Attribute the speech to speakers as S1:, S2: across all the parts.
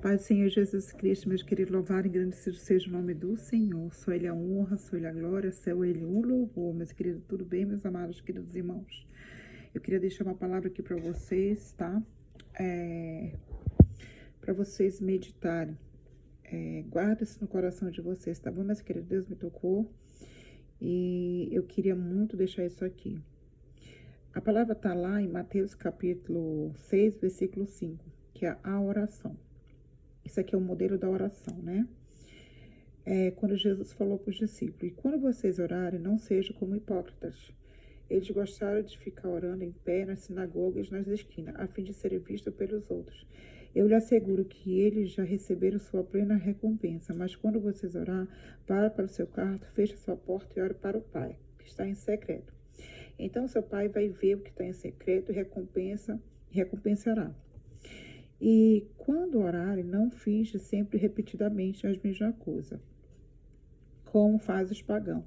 S1: Paz do Senhor Jesus Cristo, meus queridos, louvado e engrandecido seja o nome do Senhor. Só Ele a honra, só Ele a glória, só Ele o louvor. Meus queridos, tudo bem, meus amados, queridos irmãos? Eu queria deixar uma palavra aqui para vocês, tá? Para vocês meditarem. Guarda isso no coração de vocês, tá bom, meus queridos? Deus me tocou e eu queria muito deixar isso aqui. A palavra está lá em Mateus capítulo 6, versículo 5, que é a oração. Isso aqui é o modelo da oração, né? Quando Jesus falou para os discípulos: e quando vocês orarem, não sejam como hipócritas. Eles gostaram de ficar orando em pé nas sinagogas, nas esquinas, a fim de serem vistos pelos outros. Eu lhe asseguro que eles já receberam sua plena recompensa. Mas quando vocês orar, para o seu quarto, feche a sua porta e ore para o Pai, que está em secreto. Então seu Pai vai ver o que está em secreto e recompensará. E quando orarem, não finge sempre repetidamente as mesmas coisas, como faz os pagãos.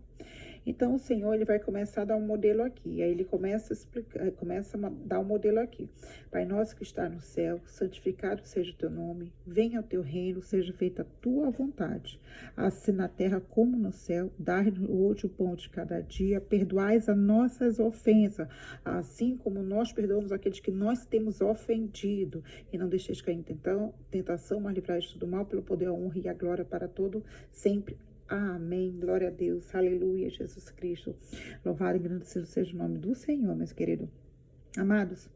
S1: Então o Senhor ele vai começar a dar um modelo aqui. Aí ele começa a explicar, começa a dar um modelo aqui. Pai nosso que está no céu, santificado seja o teu nome, venha o teu reino, seja feita a tua vontade, assim na terra como no céu. Dai-nos hoje o pão de cada dia, perdoais as nossas ofensas, assim como nós perdoamos aqueles que nós temos ofendido. E não deixeis cair em tentação, mas livrai-nos do mal, pelo poder, a honra e a glória para todo sempre. Amém, glória a Deus, aleluia, Jesus Cristo. Louvado e engrandecido seja o nome do Senhor, meus queridos. Amados,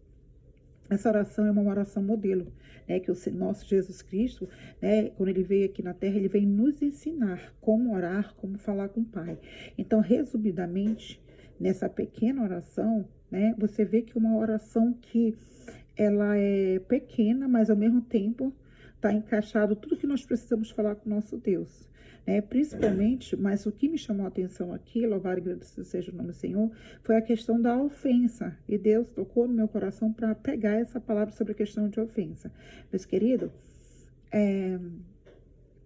S1: essa oração é uma oração modelo, né? Que o nosso Jesus Cristo, né? Quando ele veio aqui na terra, ele veio nos ensinar como orar, como falar com o Pai. Então, resumidamente, nessa pequena oração, né? Você vê que é uma oração que ela é pequena, mas ao mesmo tempo está encaixado tudo que nós precisamos falar com o nosso Deus. Principalmente, mas o que me chamou a atenção aqui, louvado e agradecido seja o nome do Senhor, foi a questão da ofensa. E Deus tocou no meu coração para pegar essa palavra sobre a questão de ofensa. Meus queridos,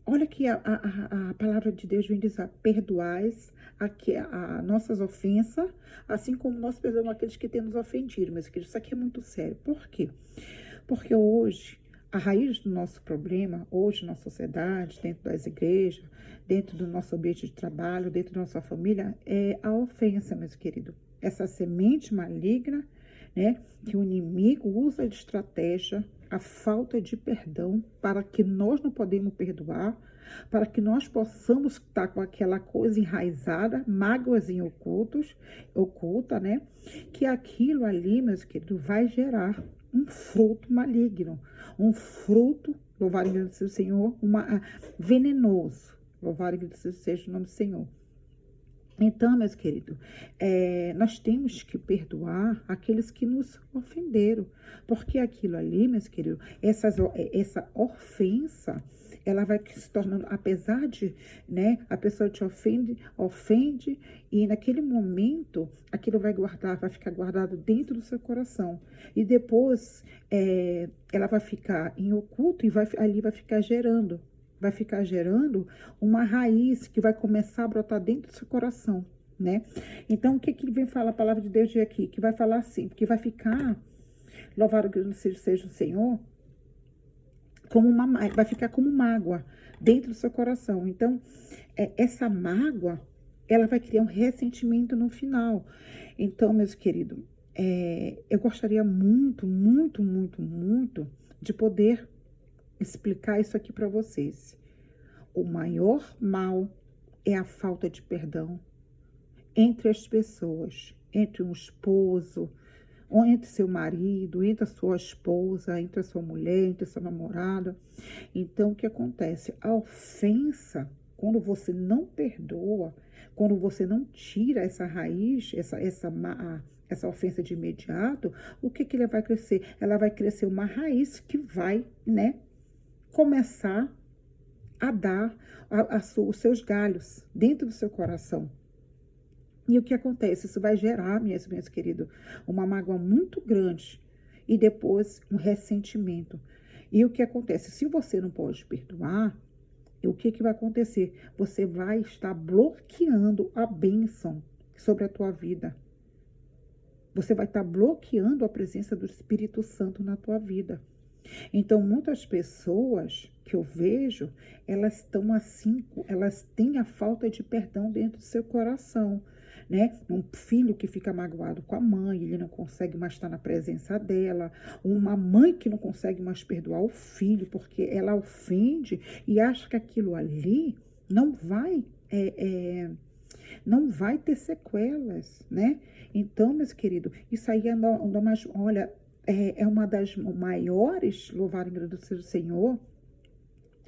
S1: olha que a palavra de Deus vem dizer: perdoais a nossas ofensas, assim como nós perdoamos aqueles que têm nos ofendido. Meus queridos, isso aqui é muito sério. Por quê? Porque hoje, a raiz do nosso problema, hoje na sociedade, dentro das igrejas, dentro do nosso ambiente de trabalho, dentro da nossa família, é a ofensa, meus queridos. Essa semente maligna, né, que o inimigo usa de estratégia, a falta de perdão, para que nós não podemos perdoar, para que nós possamos estar com aquela coisa enraizada, mágoas em oculta, né, que aquilo ali, meus queridos, vai gerar um fruto maligno, um fruto, louvado e agradecido Senhor, venenoso, louvado e agradecido seja o nome do Senhor. Então, meus queridos, nós temos que perdoar aqueles que nos ofenderam, porque aquilo ali, meus queridos, essa ofensa, ela vai se tornando, apesar de, né, a pessoa te ofende, e naquele momento, aquilo vai ficar guardado dentro do seu coração. E depois, ela vai ficar em oculto e ali vai ficar gerando uma raiz que vai começar a brotar dentro do seu coração, né? Então, o que vem falar a palavra de Deus aqui? Que vai falar assim, que vai ficar, louvado seja o Senhor, vai ficar como mágoa dentro do seu coração. Então, essa mágoa, ela vai criar um ressentimento no final. Então, meus queridos, eu gostaria muito, muito, muito, muito de poder explicar isso aqui para vocês. O maior mal é a falta de perdão entre as pessoas, entre um esposo, ou entre seu marido, entre a sua esposa, entre a sua mulher, entre a sua namorada. Então, o que acontece? A ofensa, quando você não perdoa, quando você não tira essa raiz, essa ofensa de imediato, o que ela vai crescer? Ela vai crescer uma raiz que vai, né, começar a dar os seus galhos dentro do seu coração. E o que acontece? Isso vai gerar, meus queridos, uma mágoa muito grande e depois um ressentimento. E o que acontece? Se você não pode perdoar, o que vai acontecer? Você vai estar bloqueando a bênção sobre a tua vida. Você vai estar bloqueando a presença do Espírito Santo na tua vida. Então, muitas pessoas que eu vejo, elas estão assim, elas têm a falta de perdão dentro do seu coração, né? Um filho que fica magoado com a mãe, ele não consegue mais estar na presença dela. Uma mãe que não consegue mais perdoar o filho, porque ela ofende e acha que aquilo ali não vai... não vai ter sequelas, né? Então, meus queridos, isso aí é mais, olha, é uma das maiores, louvar e agradecer o Senhor,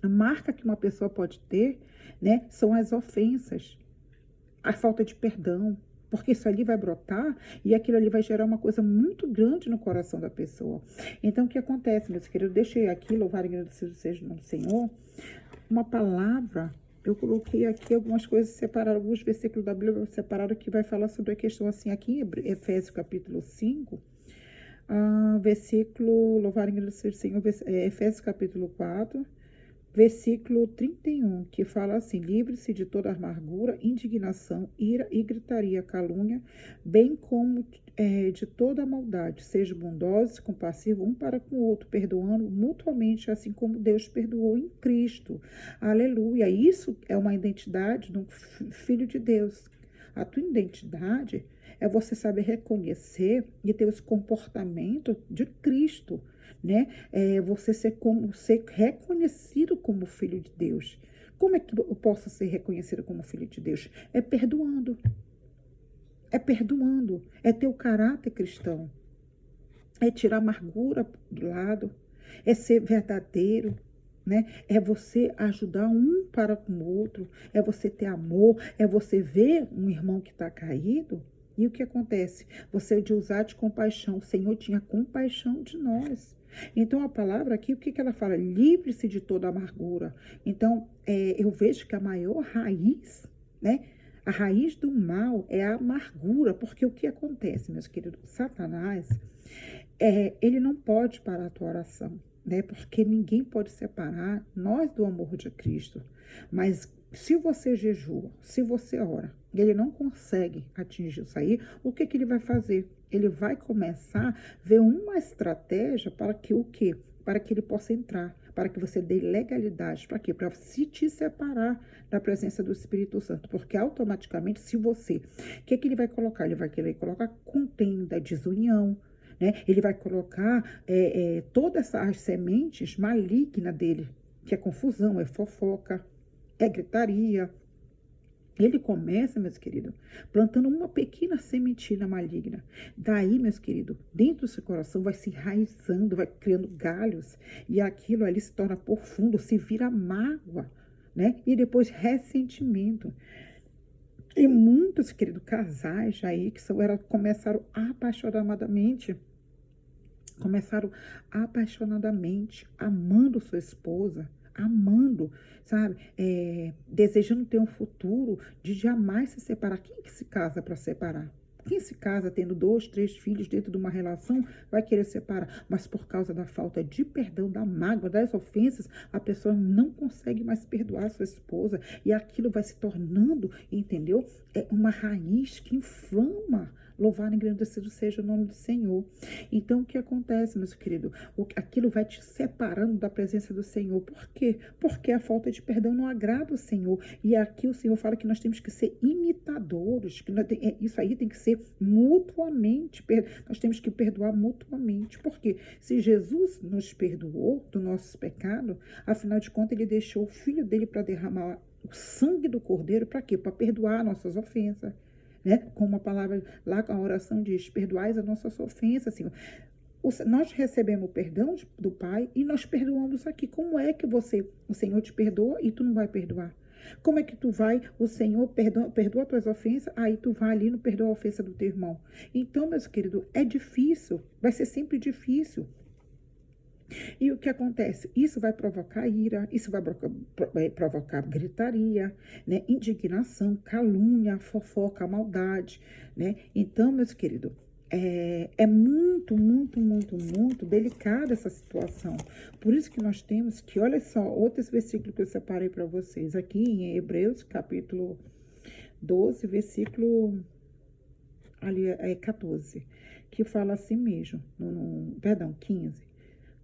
S1: a marca que uma pessoa pode ter, né, são as ofensas, a falta de perdão, porque isso ali vai brotar e aquilo ali vai gerar uma coisa muito grande no coração da pessoa. Então, o que acontece, meus queridos? Eu deixei aqui, louvar e agradecer seja o nome do Senhor, uma palavra. Eu coloquei aqui algumas coisas separadas, alguns versículos da Bíblia separados que vai falar sobre a questão assim aqui, em Efésios capítulo 5, versículo, louvar e agradecer o Senhor, Efésios capítulo 4, versículo 31, que fala assim: livre-se de toda amargura, indignação, ira e gritaria, calúnia, bem como de toda maldade. Sejam bondosos, compassivos um para com o outro, perdoando mutuamente, assim como Deus perdoou em Cristo. Aleluia. Isso é uma identidade do Filho de Deus. A tua identidade é você saber reconhecer e ter os comportamentos de Cristo, né? Você ser reconhecido como filho de Deus. Como é que eu posso ser reconhecido como filho de Deus? É perdoando. É perdoando. É ter o caráter cristão. É tirar a amargura do lado. É ser verdadeiro. Né? É você ajudar um para com o outro. É você ter amor. É você ver um irmão que está caído. E o que acontece? Você de usar de compaixão. O Senhor tinha compaixão de nós. Então, a palavra aqui, o que ela fala? Livre-se de toda amargura. Então, eu vejo que a maior raiz, né? A raiz do mal é a amargura. Porque o que acontece, meus queridos? Satanás, ele não pode parar a tua oração, né? Porque ninguém pode separar nós do amor de Cristo. Mas se você jejua, se você ora, e ele não consegue atingir isso aí, o que ele vai fazer? Ele vai começar a ver uma estratégia para que o quê? Para que ele possa entrar, para que você dê legalidade. Para quê? Para se te separar da presença do Espírito Santo. Porque automaticamente, se você... O que ele vai colocar? Ele vai querer colocar contenda, desunião, né? Ele vai colocar todas as sementes malignas dele, que é confusão, é fofoca, é gritaria. Ele começa, meus queridos, plantando uma pequena sementinha maligna. Daí, meus queridos, dentro do seu coração vai se enraizando, vai criando galhos, e aquilo ali se torna profundo, se vira mágoa, né? E depois ressentimento. E muitos, queridos, casais aí que começaram apaixonadamente, amando sua esposa, amando, sabe, desejando ter um futuro de jamais se separar. Quem que se casa para separar? Quem se casa tendo 2, 3 filhos dentro de uma relação vai querer separar, mas por causa da falta de perdão, da mágoa, das ofensas, a pessoa não consegue mais perdoar a sua esposa e aquilo vai se tornando, entendeu? É uma raiz que inflama. Louvar e engrandecido seja o nome do Senhor. Então, o que acontece, meus queridos? Aquilo vai te separando da presença do Senhor. Por quê? Porque a falta de perdão não agrada o Senhor. E aqui o Senhor fala que nós temos que ser imitadores. Que isso aí tem que ser mutuamente. Nós temos que perdoar mutuamente. Por quê? Se Jesus nos perdoou do nosso pecado, afinal de contas, ele deixou o Filho dele para derramar o sangue do Cordeiro. Para quê? Para perdoar nossas ofensas. Né? Como a palavra lá, a oração diz: perdoais a nossas ofensas, Senhor. Nós recebemos o perdão do Pai e nós perdoamos aqui. Como é que o Senhor te perdoa e tu não vai perdoar? Como é que tu vai, o Senhor perdoa as tuas ofensas, aí tu vai ali e não perdoa a ofensa do teu irmão? Então, meus queridos, é difícil, vai ser sempre difícil. E o que acontece? Isso vai provocar ira, isso vai provocar gritaria, né? Indignação, calúnia, fofoca, maldade, né? Então, meus queridos, é muito, muito, muito, muito delicada essa situação. Por isso que nós temos que, olha só, outros versículos que eu separei para vocês aqui em Hebreus, capítulo 12, versículo ali, 14, que fala assim mesmo, perdão, 15.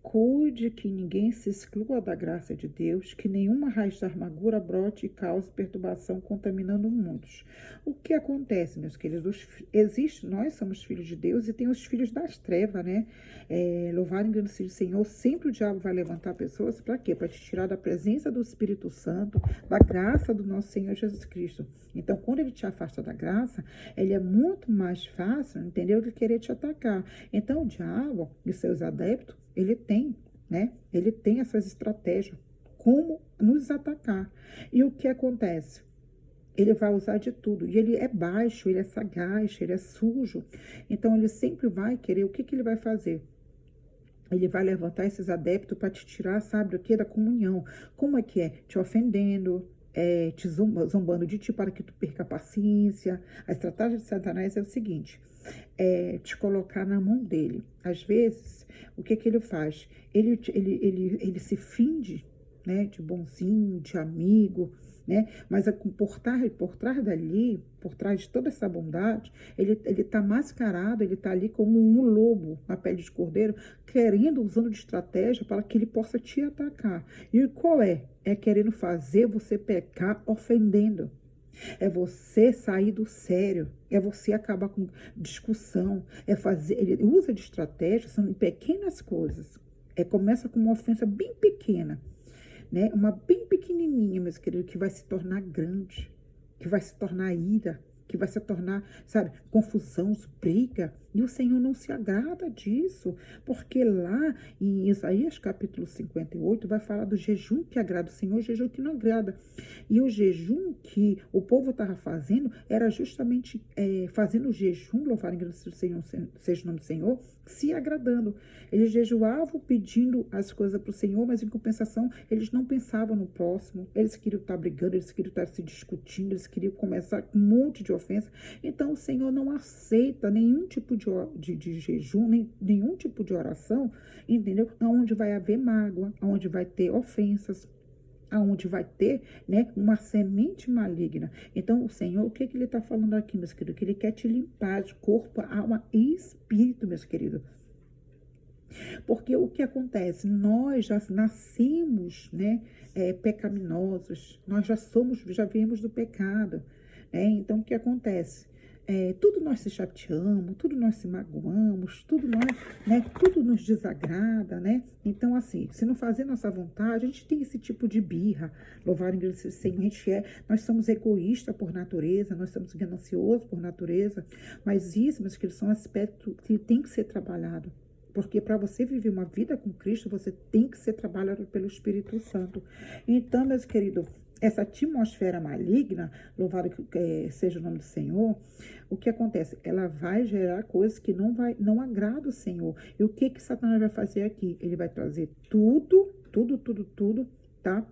S1: Cuide que ninguém se exclua da graça de Deus, que nenhuma raiz da amargura brote e cause perturbação, contaminando muitos. O que acontece, meus queridos? Existe, nós somos filhos de Deus e tem os filhos das trevas, né? Louvado e engrandecido o Senhor, sempre o diabo vai levantar pessoas para quê? Para te tirar da presença do Espírito Santo, da graça do nosso Senhor Jesus Cristo. Então, quando ele te afasta da graça, ele é muito mais fácil, entendeu? De querer te atacar. Então, o diabo e seus adeptos, ele tem, né? Ele tem essas estratégias, como nos atacar. E o que acontece? Ele vai usar de tudo. E ele é baixo, ele é sagaz, ele é sujo. Então, ele sempre vai querer, o que ele vai fazer? Ele vai levantar esses adeptos para te tirar, sabe, o que? Da comunhão. Como é que é? Te ofendendo, te zombando de ti para que tu perca a paciência. A estratégia de Satanás é o seguinte, te colocar na mão dele. Às vezes, o que ele faz? Ele se finge, né, de bonzinho, de amigo, né? Mas por trás dali, por trás de toda essa bondade, ele está mascarado, ele está ali como um lobo na pele de cordeiro, querendo, usando de estratégia para que ele possa te atacar. E qual é? É querendo fazer você pecar ofendendo. É você sair do sério, é você acabar com discussão, ele usa de estratégia, são pequenas coisas. Começa com uma ofensa bem pequena, né? Uma bem pequenininha, meus queridos, que vai se tornar grande, que vai se tornar ira, que vai se tornar, sabe, confusão, briga. E o Senhor não se agrada disso, porque lá em Isaías capítulo 58 vai falar do jejum que agrada o Senhor, o jejum que não agrada. E o jejum que o povo estava fazendo era justamente fazendo o jejum, louvado e agradecido seja o nome do Senhor, se agradando. Eles jejuavam pedindo as coisas para o Senhor, mas em compensação eles não pensavam no próximo, eles queriam estar brigando, eles queriam estar se discutindo, eles queriam começar com um monte de ofensa. Então o Senhor não aceita nenhum tipo de jejum, nenhum tipo de oração, entendeu? Onde vai haver mágoa, onde vai ter ofensas, aonde vai ter, né, uma semente maligna. Então, o Senhor, o que ele está falando aqui, meus queridos? Que ele quer te limpar de corpo, alma e espírito, meus queridos. Porque o que acontece? Nós já nascemos, né, pecaminosos, nós já viemos do pecado, né? Então, o que acontece? Tudo nós se chateamos, tudo nós se magoamos, tudo nós, né, tudo nos desagrada, né? Então, assim, se não fazer nossa vontade, a gente tem esse tipo de birra, louvar e agradecer o Senhor, nós somos egoístas por natureza, nós somos gananciosos por natureza, mas isso, meus queridos, são aspectos que tem que ser trabalhado. Porque para você viver uma vida com Cristo, você tem que ser trabalhado pelo Espírito Santo. Então, meus queridos, essa atmosfera maligna, louvado seja o nome do Senhor, o que acontece? Ela vai gerar coisas que não agradam o Senhor. E o que Satanás vai fazer aqui? Ele vai trazer tudo, tá?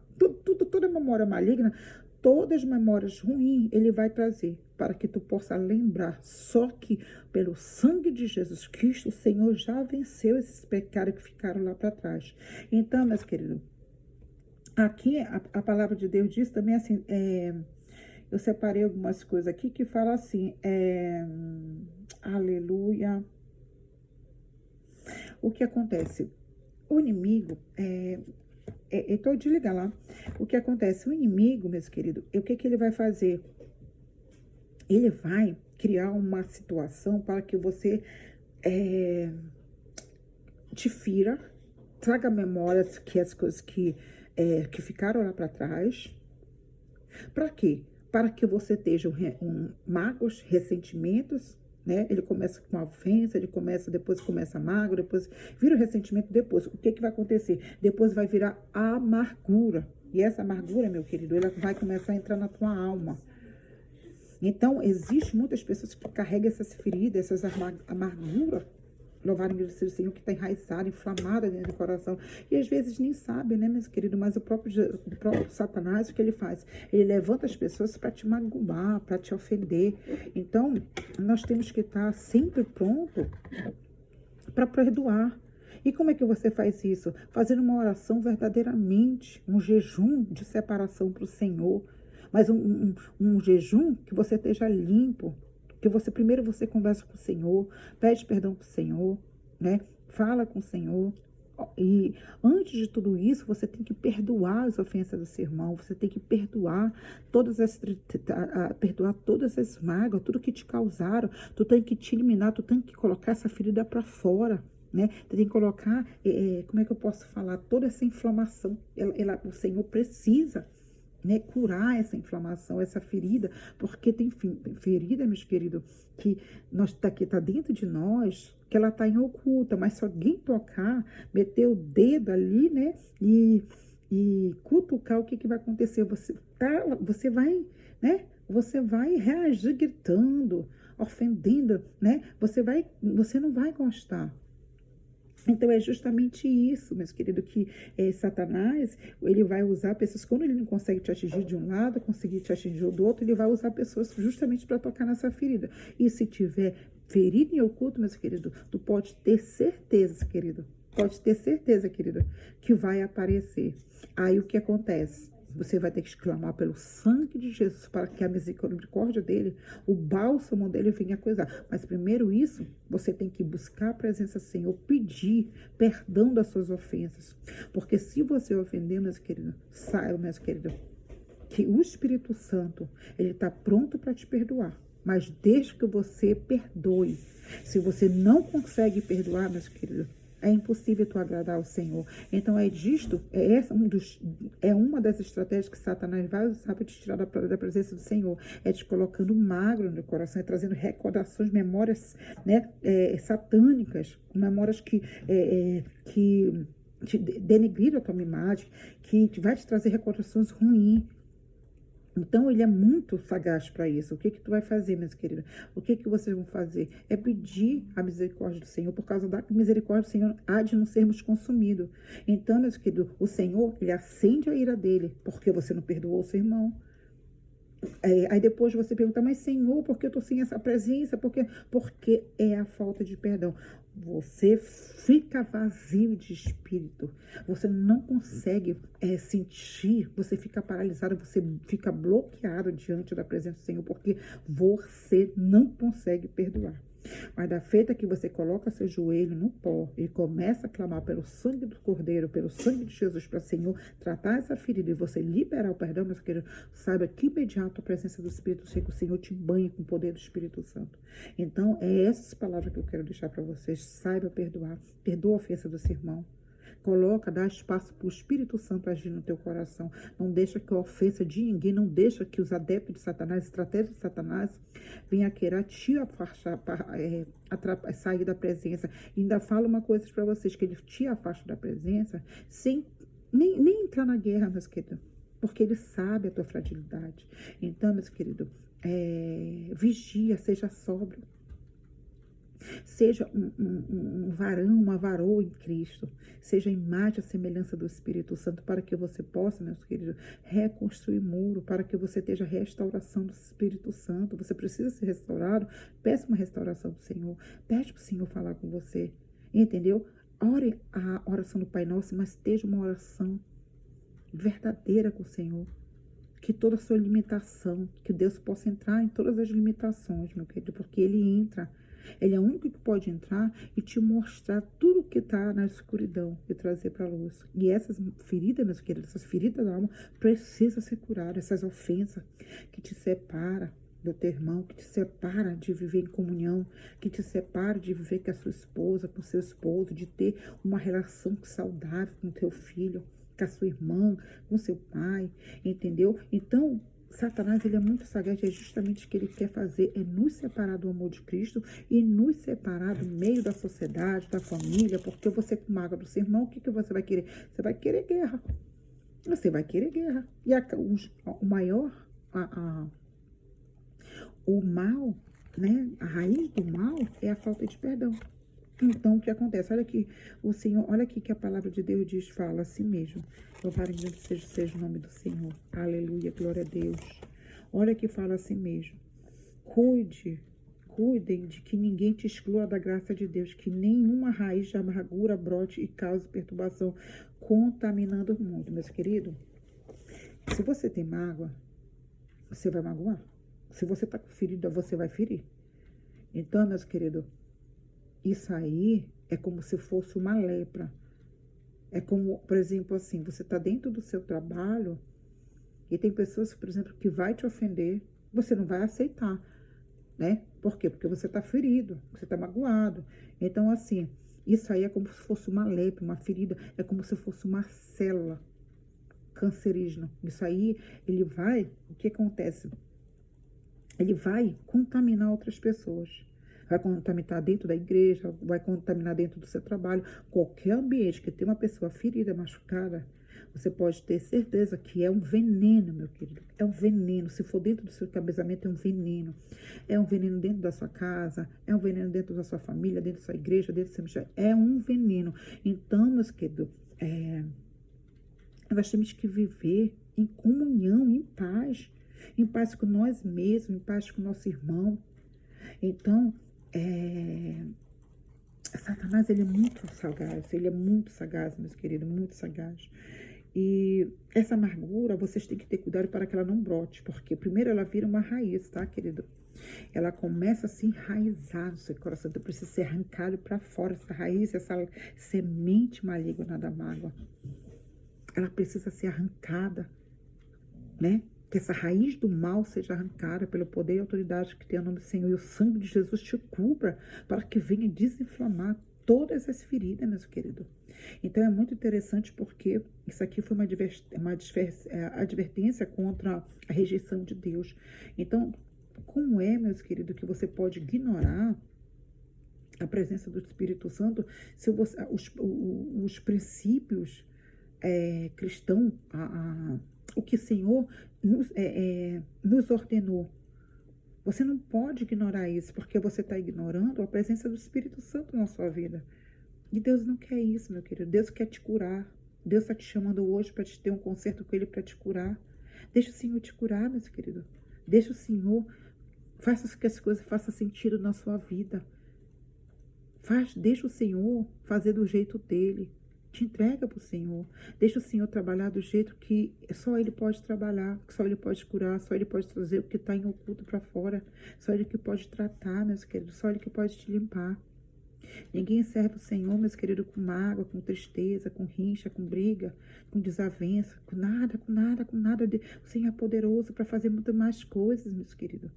S1: Toda memória maligna, todas as memórias ruins, ele vai trazer para que tu possa lembrar. Só que pelo sangue de Jesus Cristo, o Senhor já venceu esses pecados que ficaram lá para trás. Então, meus queridos, aqui a palavra de Deus diz também assim, eu separei algumas coisas aqui que fala assim, aleluia. O que acontece? O inimigo, então desliga lá. O que acontece? O inimigo, meus queridos, o que ele vai fazer? Ele vai criar uma situação para que você te fira, traga memórias que as coisas que ficaram lá para trás. Para quê? Para que você esteja mágoas, ressentimentos, né? Ele começa com a ofensa, depois começa mágoa, depois vira o ressentimento, depois o que vai acontecer? Depois vai virar amargura. E essa amargura, meu querido, ela vai começar a entrar na tua alma. Então, existe muitas pessoas que carregam essas feridas, essas amarguras, louvar e agradecer o Senhor, que está enraizada, inflamada dentro do coração. E às vezes nem sabe, né, meus queridos? Mas o próprio Satanás, o que ele faz? Ele levanta as pessoas para te magoar, para te ofender. Então, nós temos que estar sempre pronto para perdoar. E como é que você faz isso? Fazendo uma oração verdadeiramente, um jejum de separação para o Senhor. Mas um jejum que você esteja limpo, que primeiro você conversa com o Senhor, pede perdão para o Senhor, né? Fala com o Senhor, E antes de tudo isso, você tem que perdoar as ofensas do seu irmão, você tem que perdoar perdoar todas as mágoas, tudo que te causaram. Tu tem que te eliminar, tu tem que colocar essa ferida para fora. Né? Tu tem que colocar, como é que eu posso falar, toda essa inflamação, o Senhor precisa, né, curar essa inflamação, essa ferida, porque tem ferida, meus queridos, que tá dentro de nós, que ela tá em oculta, mas se alguém tocar, meter o dedo ali, né, e cutucar, o que vai acontecer? Você vai, né, você vai reagir gritando, ofendendo, né, você não vai gostar. Então, é justamente isso, meus queridos, que Satanás, ele vai usar pessoas, quando ele não consegue te atingir de um lado, conseguir te atingir do outro, ele vai usar pessoas justamente para tocar nessa ferida. E se tiver ferida em oculto, meus queridos, tu pode ter certeza, querido, que vai aparecer. Aí, o que acontece? Você vai ter que exclamar pelo sangue de Jesus para que a misericórdia dele, o bálsamo dele venha coisar. Mas primeiro isso, você tem que buscar a presença do Senhor, pedir perdão das suas ofensas. Porque se você ofender, meus queridos, saiba, meus queridos, que o Espírito Santo, ele está pronto para te perdoar. Mas desde que você perdoe. Se você não consegue perdoar, meus queridos, é impossível tu agradar ao Senhor. Então é uma das estratégias que Satanás vai usar para te tirar da presença do Senhor. É te colocando magro no coração, é trazendo recordações, memórias, né, satânicas, memórias que te denegriram a tua imagem, que vai te trazer recordações ruins. Então, ele é muito sagaz para isso. O que tu vai fazer, meus queridos? O que vocês vão fazer? É pedir a misericórdia do Senhor. Por causa da misericórdia do Senhor, há de não sermos consumidos. Então, meus queridos, o Senhor, ele acende a ira dele, porque você não perdoou o seu irmão. Aí depois você pergunta, mas Senhor, por que eu estou sem essa presença? Porque é a falta de perdão. Você fica vazio de espírito. Você não consegue sentir, você fica paralisado, você fica bloqueado diante da presença do Senhor, porque você não consegue perdoar. Mas da feita que você coloca seu joelho no pó e começa a clamar pelo sangue do Cordeiro, pelo sangue de Jesus, para o Senhor tratar essa ferida e você liberar o perdão, meus queridos, saiba que imediato a presença do Espírito Santo, o Senhor te banha com o poder do Espírito Santo. Então, é essas palavras que eu quero deixar para vocês. Saiba perdoar, perdoa a ofensa do seu irmão. Coloca, dá espaço para o Espírito Santo agir no teu coração. Não deixa que a ofensa de ninguém, não deixa que os adeptos de Satanás, estratégia de Satanás, venha querer te afastar, sair da presença. E ainda falo uma coisa para vocês, que ele te afasta da presença sem nem entrar na guerra, meus queridos. Porque ele sabe a tua fragilidade. Então, meus queridos, vigia, seja sóbrio. Seja um varão, uma varoa em Cristo. Seja a imagem, a semelhança do Espírito Santo, para que você possa, meus queridos, reconstruir muro, para que você tenha restauração do Espírito Santo. Você precisa ser restaurado, peça uma restauração do Senhor. Pede para o Senhor falar com você. Entendeu? Ore a oração do Pai Nosso, mas esteja uma oração verdadeira com o Senhor. Que toda a sua limitação, que Deus possa entrar em todas as limitações, meu querido, porque Ele entra. Ele é o único que pode entrar e te mostrar tudo que está na escuridão e trazer para a luz. E essas feridas, meus queridos, essas feridas da alma precisam ser curadas. Essas ofensas que te separam do teu irmão, que te separa de viver em comunhão, que te separa de viver com a sua esposa, com o seu esposo, de ter uma relação saudável com o teu filho, com a sua irmã, com seu pai, entendeu? Então, Satanás, ele é muito sagaz, é justamente o que ele quer fazer, é nos separar do amor de Cristo e nos separar do meio da sociedade, da família, porque você com mágoa do seu irmão, o que você vai querer? Você vai querer guerra. Você vai querer guerra. E o maior, o mal, né? A raiz do mal é a falta de perdão. Então, o que acontece? Olha aqui, o Senhor, olha aqui que a palavra de Deus diz, fala assim mesmo. Louvado seja o nome do Senhor. Aleluia, glória a Deus. Olha que fala assim mesmo. Cuidem de que ninguém te exclua da graça de Deus, que nenhuma raiz de amargura brote e cause perturbação, contaminando o mundo. Meus queridos, se você tem mágoa, você vai magoar. Se você está com ferida, você vai ferir. Então, meus queridos, isso aí é como se fosse uma lepra. É como, por exemplo, assim, você está dentro do seu trabalho e tem pessoas, por exemplo, que vai te ofender, você não vai aceitar, né? Por quê? Porque você está ferido, você está magoado. Então, assim, isso aí é como se fosse uma lepra, uma ferida, é como se fosse uma célula cancerígena. Isso aí, ele vai, o que acontece? Ele vai contaminar outras pessoas. Vai contaminar dentro da igreja, vai contaminar dentro do seu trabalho. Qualquer ambiente que tem uma pessoa ferida, machucada, você pode ter certeza que é um veneno, meu querido. É um veneno. Se for dentro do seu cabeçamento, é um veneno. É um veneno dentro da sua casa, é um veneno dentro da sua família, dentro da sua igreja, dentro do seu ministério. É um veneno. Então, meus queridos, nós temos que viver em comunhão, em paz com nós mesmos, em paz com o nosso irmão. Então, Satanás, ele é muito sagaz, meus queridos, muito sagaz. E essa amargura, vocês têm que ter cuidado para que ela não brote, porque primeiro ela vira uma raiz, tá, querido? Ela começa a se enraizar no seu coração, então precisa ser arrancado para fora, essa raiz, essa semente maligna da mágoa. Ela precisa ser arrancada, né? Que essa raiz do mal seja arrancada pelo poder e autoridade que tem o nome do Senhor. E o sangue de Jesus te cubra para que venha desinflamar todas as feridas, meus queridos. Então é muito interessante porque isso aqui foi uma advertência contra a rejeição de Deus. Então, como é, meus queridos, que você pode ignorar a presença do Espírito Santo se você, os princípios cristãos, o que o Senhor nos ordenou? Você não pode ignorar isso, porque você está ignorando a presença do Espírito Santo na sua vida. E Deus não quer isso, meu querido. Deus quer te curar. Deus está te chamando hoje para te ter um concerto com Ele para te curar. Deixa o Senhor te curar, meus queridos. Deixa o Senhor, faça que as coisas façam sentido na sua vida. Deixa o Senhor fazer do jeito dele. Te entrega para o Senhor. Deixa o Senhor trabalhar do jeito que só Ele pode trabalhar, que só Ele pode curar, só Ele pode trazer o que está em oculto para fora. Só Ele que pode tratar, meus queridos. Só Ele que pode te limpar. Ninguém serve o Senhor, meus queridos, com mágoa, com tristeza, com rincha, com briga, com desavença, com nada, com nada, com nada. O Senhor é poderoso para fazer muito mais coisas, meus queridos.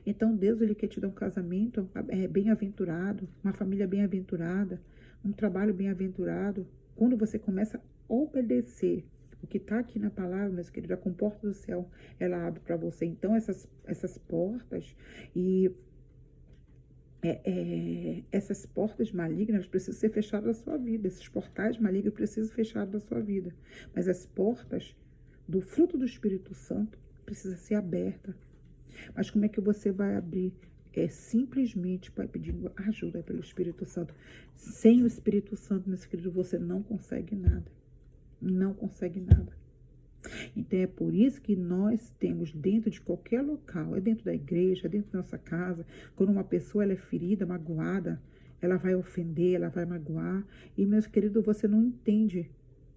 S1: Então, Deus, Ele quer te dar um casamento bem-aventurado, uma família bem-aventurada, um trabalho bem-aventurado. Quando você começa a obedecer o que está aqui na palavra, meus queridos, a comporta do céu, ela abre para você. Então, essas portas e essas portas malignas precisam ser fechadas da sua vida. Esses portais malignos precisam ser fechados da sua vida. Mas as portas do fruto do Espírito Santo precisam ser abertas. Mas como é que você vai abrir? É simplesmente pedindo ajuda pelo Espírito Santo. Sem o Espírito Santo, meus queridos, você não consegue nada. Não consegue nada. Então é por isso que nós temos dentro de qualquer local, é dentro da igreja, é dentro da nossa casa, quando uma pessoa ela é ferida, magoada, ela vai ofender, ela vai magoar. E, meus queridos, você não entende.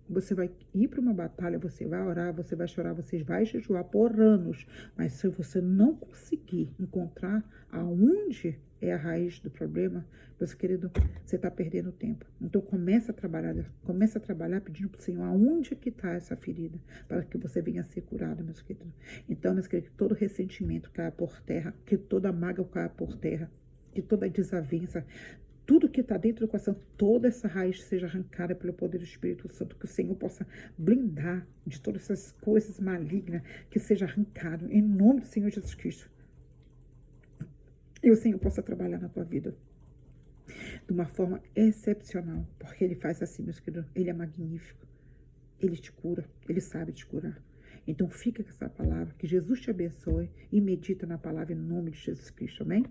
S1: Você vai ir para uma batalha, você vai orar, você vai chorar, você vai jejuar por anos. Mas se você não conseguir encontrar aonde é a raiz do problema, meus queridos, você está perdendo tempo. Então começa a trabalhar pedindo para o Senhor aonde que está essa ferida, para que você venha a ser curado, meus queridos. Então, meus queridos, que todo ressentimento caia por terra, que toda mágoa caia por terra, que toda desavença, tudo que está dentro do coração, toda essa raiz seja arrancada pelo poder do Espírito Santo, que o Senhor possa blindar de todas essas coisas malignas, que seja arrancado, em nome do Senhor Jesus Cristo. E o Senhor possa trabalhar na tua vida de uma forma excepcional, porque Ele faz assim, meus queridos, Ele é magnífico, Ele te cura, Ele sabe te curar. Então fica com essa palavra, que Jesus te abençoe e medita na palavra em nome de Jesus Cristo, amém?